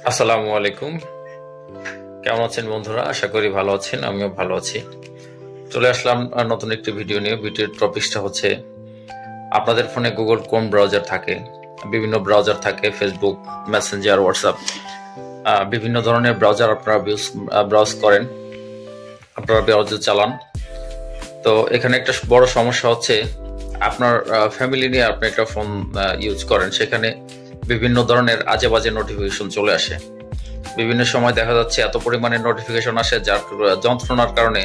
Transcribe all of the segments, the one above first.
আসসালামু আলাইকুম। কেমন আছেন বন্ধুরা? আশা করি ভালো আছেন, আমিও ভালো আছি। চলে আসলাম নতুন একটি ভিডিও নিয়ে। ভিডিওর টপিকটা হচ্ছে আপনাদের ফোনে গুগল ক্রোম ব্রাউজার থাকে, বিভিন্ন ব্রাউজার থাকে, ফেসবুক, মেসেঞ্জার, হোয়াটসঅ্যাপ, বিভিন্ন ধরনের ব্রাউজার আপনারা ব্রাউজ করেন, আপনারা ব্রাউজার চালান। তো এখানে একটা বড় সমস্যা হচ্ছে আপনার ফ্যামিলি নিয়ে আপনি একটা ফোন ইউজ করেন, সেখানে বিভিন্ন ধরনের আজে বাজে নোটিফিকেশন চলে আসে। বিভিন্ন সময় দেখা যাচ্ছে এত পরিমাণে নোটিফিকেশন আসে যার যন্ত্রণার কারণে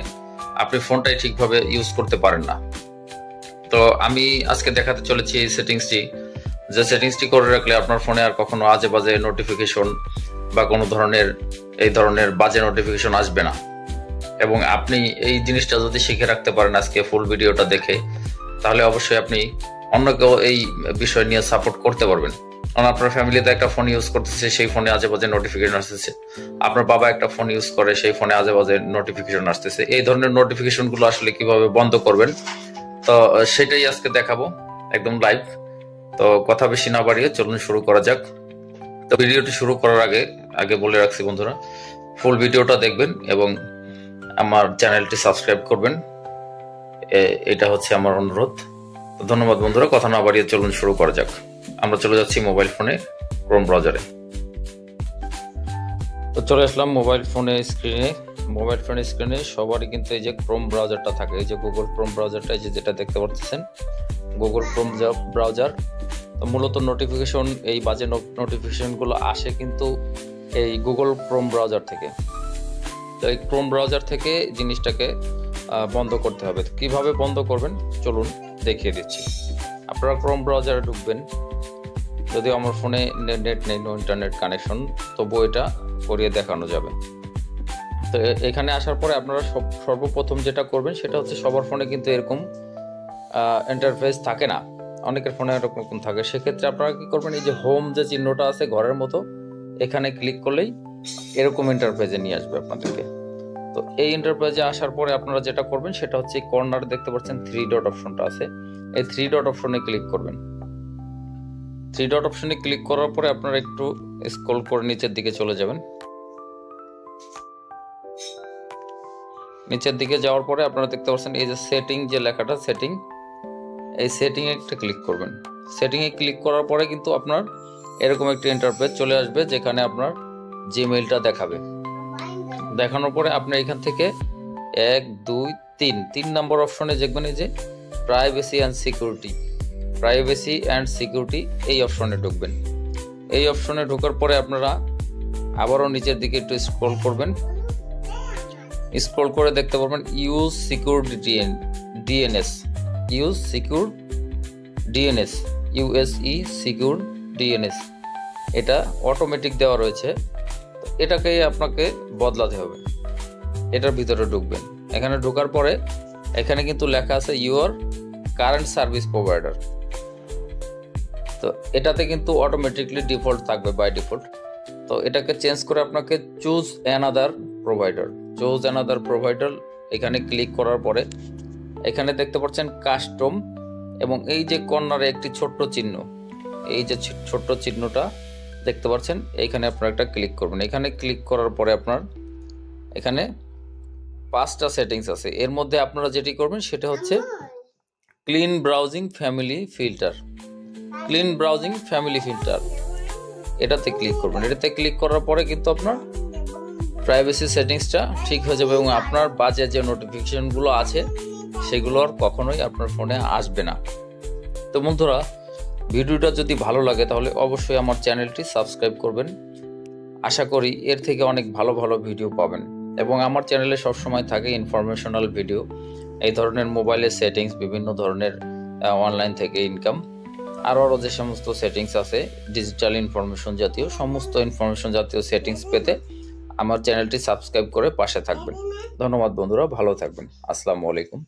আপনি ফোনটাই ঠিকভাবে ইউজ করতে পারেন না। তো আমি আজকে দেখাতে চলেছি এই সেটিংসটি করে রাখলে আপনার ফোনে আর কখনো আজে বাজে নোটিফিকেশন বা কোনো ধরনের এই ধরনের বাজে নোটিফিকেশন আসবে না। এবং আপনি এই জিনিসটা যদি শিখে রাখতে পারেন আজকে ফুল ভিডিওটা দেখে, তাহলে অবশ্যই আপনি অন্যকেও এই বিষয় নিয়ে সাপোর্ট করতে পারবেন। কারণ আপনার ফ্যামিলিতে একটা ফোন ইউজ করতেছে, সেই ফোনে আজে বাজে নোটিফিকেশন আসতেছে। আপনার বাবা একটা ফোন ইউজ করে, সেই ফোনে আজে বাজে নোটিফিকেশন আসতেছে। এই ধরনের নোটিফিকেশন গুলো আসলে কিভাবে বন্ধ করবেন, তো সেটাই আজকে দেখাবো একদম লাইভ। তো কথা বেশি না বাড়িয়ে চলুন শুরু করা যাক। তো ভিডিওটি শুরু করার আগে বলে রাখছি বন্ধুরা, ফুল ভিডিওটা দেখবেন এবং আমার চ্যানেলটি সাবস্ক্রাইব করবেন, এটা হচ্ছে আমার অনুরোধ। তো ধন্যবাদ বন্ধুরা, কথা না বাড়িয়ে চলুন শুরু করা যাক। আমরা চলে যাচ্ছি মোবাইল ফোনে ক্রোম ব্রাউজারে। তো চলে আসলাম মোবাইল ফোনের স্ক্রিনে। সবারই কিন্তু এই যে ক্রোম ব্রাউজারটা থাকে, এই যে গুগল ক্রোম ব্রাউজারটা, এই যে যেটা দেখতে পাচ্ছেন গুগল ক্রোম ব্রাউজার। তো মূলত নোটিফিকেশন, এই বাজে নোটিফিকেশনগুলো আসে কিন্তু এই গুগল ক্রোম ব্রাউজার থেকে। তো এই ক্রোম ব্রাউজার থেকে জিনিসটাকে বন্ধ করতে হবে। কিভাবে বন্ধ করবেন চলুন দেখিয়ে দিচ্ছি। আপনারা ক্রোম ব্রাউজারে ঢুকবেন। যদিও আমার ফোনে নেট নেই, নো ইন্টারনেট কানেকশন, তবুও এটা করিয়ে দেখানো যাবে। তো এখানে আসার পরে আপনারা সর্বপ্রথম যেটা করবেন সেটা হচ্ছে, সবার ফোনে কিন্তু এরকম ইন্টারফেস থাকে না, অনেকের ফোনে এরকম থাকে। সেক্ষেত্রে আপনারা কি করবেন, এই যে হোম যে চিহ্নটা আছে ঘরের মতো, এখানে ক্লিক করলেই এরকম ইন্টারফেসে নিয়ে আসবে আপনাদেরকে। তো এই ইন্টারফেসে আসার পরে আপনারা যেটা করবেন সেটা হচ্ছে, কর্নারে দেখতে পাচ্ছেন 3 ডট অপশনটা আছে, এই 3 ডট অপশনে ক্লিক করবেন। 3 ডট অপশনে ক্লিক করার পরে আপনারা একটু স্ক্রল করে নিচের দিকে চলে যাবেন। নিচের দিকে যাওয়ার পরে আপনারা দেখতে পাচ্ছেন এই যে সেটিং যে লেখাটা, এই সেটিং এ একটা ক্লিক করবেন। সেটিং এ ক্লিক করার পরে কিন্তু আপনার এরকম একটা ইন্টারফেস চলে আসবে, যেখানে আপনার জিমেইলটা দেখাবে। দেখানোর পরে আপনি এখান থেকে 1 2 3 নম্বর অপশনে দেখবেন এই যে প্রাইভেসি অ্যান্ড সিকিউরিটি, এই অপশনে ঢুকবেন। এই অপশনে ঢোকার পরে আপনারা আবারও নিচের দিকে একটু স্ক্রল করবেন। স্ক্রল করে দেখতে পারবেন use secure DNS, secure DNS, এটা অটোমেটিক দেওয়া রয়েছে। তো এটাকেই আপনাকে বদলাতে হবে। এটার ভিতরে ঢুকবেন। এখানে ঢোকার পরে এখানে কিন্তু লেখা আছে ইউর কারেন্ট সার্ভিস প্রোভাইডার। তো এটাতে কিন্তু অটোমেটিকলি ডিফল্ট থাকবে, বাই ডিফল্ট। তো এটাকে চেঞ্জ করে আপনাকে চুজ অ্যানাদার প্রোভাইডার এখানে ক্লিক করার পরে এখানে দেখতে পাচ্ছেন কাস্টম, এবং এই যে কর্নারে একটি ছোট্ট চিহ্ন, এই যে ছোট্ট চিহ্নটা দেখতে পাচ্ছেন, এইখানে আপনারা একটা ক্লিক করবেন। এখানে ক্লিক করার পরে আপনার এখানে 5টা সেটিংস আছে। এর মধ্যে আপনারা যেটি করবেন সেটা হচ্ছে ক্লিন ব্রাউজিং ফ্যামিলি ফিল্টার, এটাতে ক্লিক করবেন। এটাতে ক্লিক করার পরে কিন্তু আপনার প্রাইভেসি সেটিংসটা ঠিক হয়ে যাবে, এবং আপনার বাজে যে নোটিফিকেশনগুলো আছে সেগুলো আর কখনোই আপনার ফোনে আসবে না। তো বন্ধুরা, ভিডিওটা যদি ভালো লাগে তাহলে অবশ্যই আমার চ্যানেলটি সাবস্ক্রাইব করবেন। আশা করি এর থেকে অনেক ভালো ভালো ভিডিও পাবেন, এবং আমার চ্যানেলে সবসময় থাকে ইনফরমেশনাল ভিডিও, এই ধরনের মোবাইলের সেটিংস, বিভিন্ন ধরনের অনলাইন থেকে ইনকাম, আরও যে সমস্ত সেটিংস আছে ডিজিটাল ইনফরমেশন জাতীয়, সমস্ত ইনফরমেশন জাতীয় সেটিংস পেতে আমার চ্যানেলটি সাবস্ক্রাইব করে পাশে থাকবেন। ধন্যবাদ বন্ধুরা, ভালো থাকবেন। আসসালামু আলাইকুম।